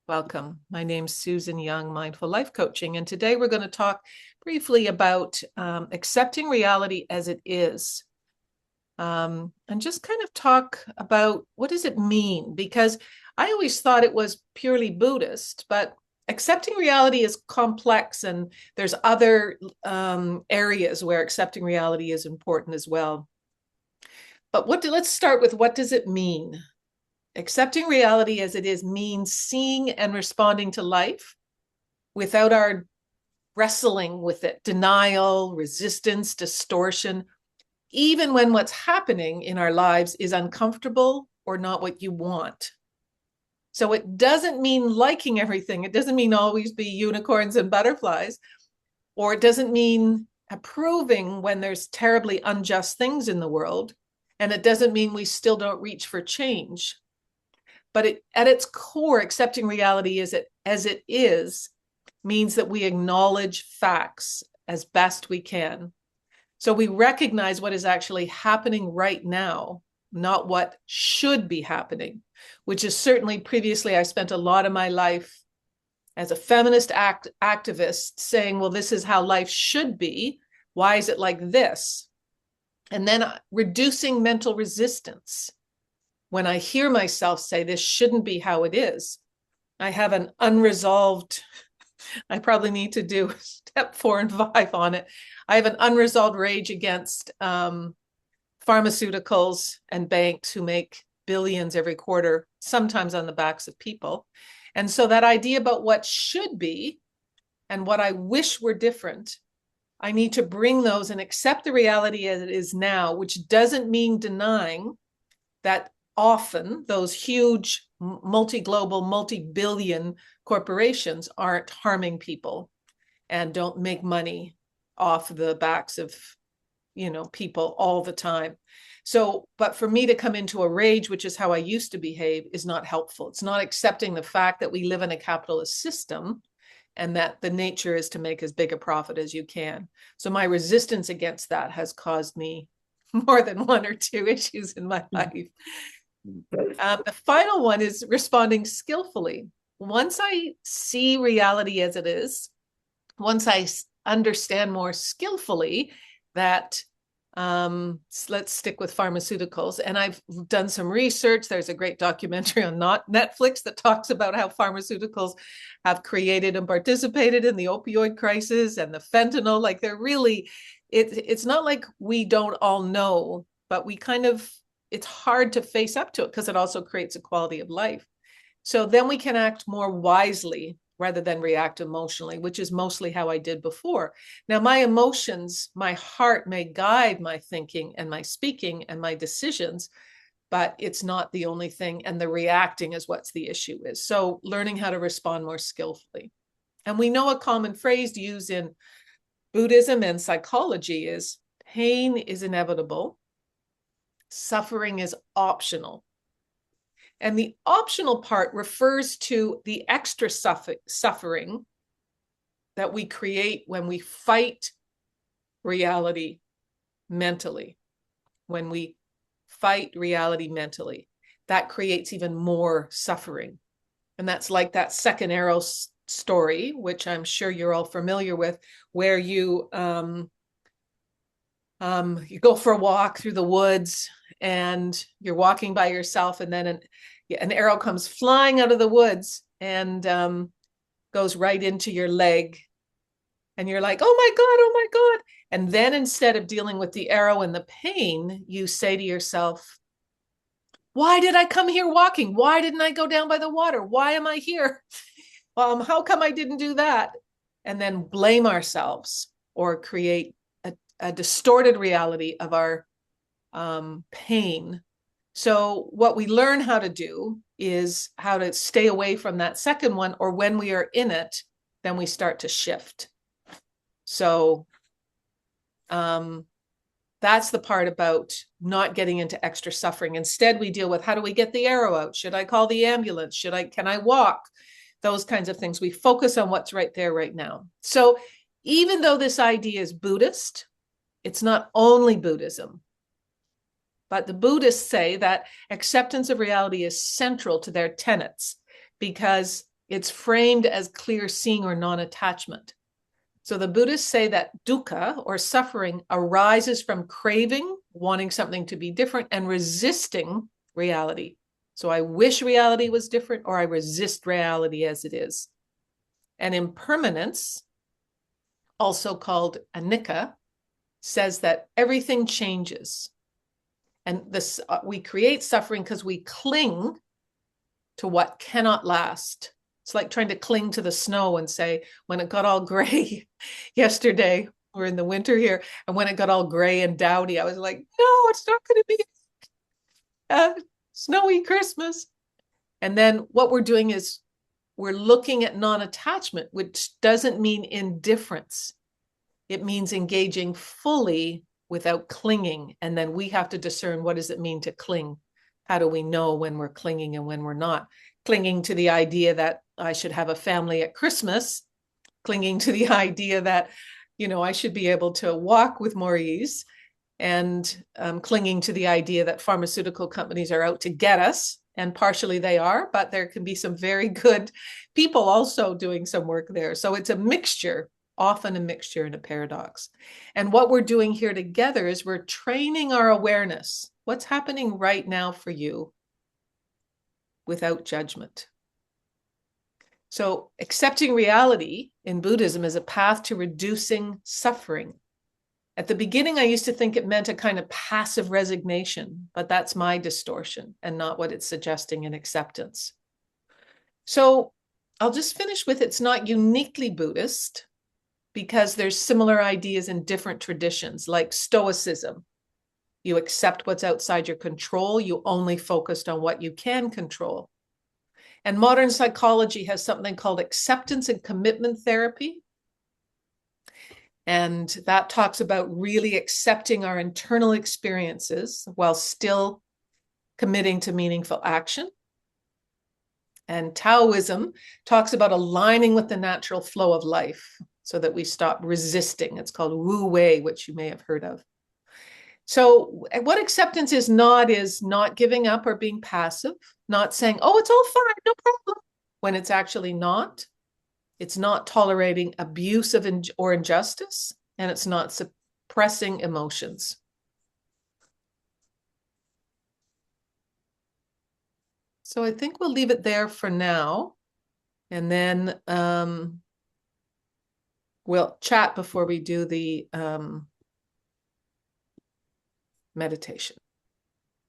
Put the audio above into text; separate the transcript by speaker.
Speaker 1: Welcome. My name's Susan Young, Mindful Life Coaching, and today we're going to talk briefly about accepting reality as it is, and just kind of talk about what does it mean? Because I always thought it was purely Buddhist, but accepting reality is complex, and there's other areas where accepting reality is important as well. But let's start with what does it mean? Accepting reality as it is means seeing and responding to life without our wrestling with it, denial, resistance, distortion, even when what's happening in our lives is uncomfortable or not what you want. So it doesn't mean liking everything. It doesn't mean always be unicorns and butterflies, or it doesn't mean approving when there's terribly unjust things in the world. And it doesn't mean we still don't reach for change. But at its core, accepting reality as it is means that we acknowledge facts as best we can. So we recognize what is actually happening right now, not what should be happening, which is certainly previously I spent a lot of my life as a feminist activist saying, well, this is how life should be. Why is it like this? And then reducing mental resistance. When I hear myself say this shouldn't be how it is, I have an unresolved, I probably need to do step 4 and 5 on it. I have an unresolved rage against pharmaceuticals and banks who make billions every quarter, sometimes on the backs of people. And so that idea about what should be and what I wish were different, I need to bring those and accept the reality as it is now, which doesn't mean denying that often those huge multi-global, multi-billion corporations aren't harming people and don't make money off the backs of, people all the time. So, but for me to come into a rage, which is how I used to behave, is not helpful. It's not accepting the fact that we live in a capitalist system and that the nature is to make as big a profit as you can. So my resistance against that has caused me more than one or two issues in my life. The final one is responding skillfully. Once I see reality as it is, once I understand more skillfully that, let's stick with pharmaceuticals. And I've done some research. There's a great documentary on Netflix that talks about how pharmaceuticals have created and participated in the opioid crisis and the fentanyl. Like they're really, it's not like we don't all know, but we kind of, it's hard to face up to it because it also creates a quality of life. So then we can act more wisely rather than react emotionally, which is mostly how I did before. Now, my emotions, my heart may guide my thinking and my speaking and my decisions, but it's not the only thing. And the reacting is what's the issue is. So learning how to respond more skillfully. And we know a common phrase used in Buddhism and psychology is pain is inevitable. Suffering is optional. And the optional part refers to the extra suffering that we create when we fight reality mentally. When we fight reality mentally, that creates even more suffering. And that's like that second arrow story, which I'm sure you're all familiar with, where you go for a walk through the woods and you're walking by yourself, and then an arrow comes flying out of the woods and goes right into your leg. And you're like, oh my God, oh my God. And then instead of dealing with the arrow and the pain, you say to yourself, why did I come here walking? Why didn't I go down by the water? Why am I here? How come I didn't do that? And then blame ourselves or create a distorted reality of our pain. So what we learn how to do is how to stay away from that second one, or when we are in it, then we start to shift. So that's the part about not getting into extra suffering. Instead, we deal with how do we get the arrow out? Should I call the ambulance? Can I walk? Those kinds of things. We focus on what's right there right now. So even though this idea is Buddhist, it's not only Buddhism. But the Buddhists say that acceptance of reality is central to their tenets because It's framed as clear seeing or non-attachment. So the Buddhists say that dukkha, or suffering, arises from craving, wanting something to be different, and resisting reality. So I wish reality was different, or I resist reality as it is. And impermanence, also called anicca, says that everything changes. And this we create suffering because we cling to what cannot last. It's like trying to cling to the snow and say, when it got all gray yesterday, we're in the winter here, and when it got all gray and dowdy, I was like, no, it's not going to be a snowy Christmas. And then what we're doing is we're looking at non-attachment, which doesn't mean indifference. It means engaging fully without clinging. And then we have to discern, what does it mean to cling? How do we know when we're clinging and when we're not? Clinging to the idea that I should have a family at Christmas, clinging to the idea that, I should be able to walk with more ease, and clinging to the idea that pharmaceutical companies are out to get us. And partially they are, but there can be some very good people also doing some work there. So it's a mixture, often a mixture and a paradox. And what we're doing here together is we're training our awareness. What's happening right now for you without judgment? So accepting reality in Buddhism is a path to reducing suffering. At the beginning, I used to think it meant a kind of passive resignation, but that's my distortion and not what it's suggesting in acceptance. So I'll just finish with, it's not uniquely Buddhist, because there's similar ideas in different traditions, like Stoicism. You accept what's outside your control. You only focused on what you can control. And modern psychology has something called acceptance and commitment therapy. And that talks about really accepting our internal experiences while still committing to meaningful action. And Taoism talks about aligning with the natural flow of life so that we stop resisting. It's called Wu Wei, which you may have heard of. So what acceptance is not giving up or being passive, not saying, oh, it's all fine, no problem, when it's actually not. It's not tolerating abuse or injustice, and it's not suppressing emotions. So I think we'll leave it there for now, and then we'll chat before we do the meditation.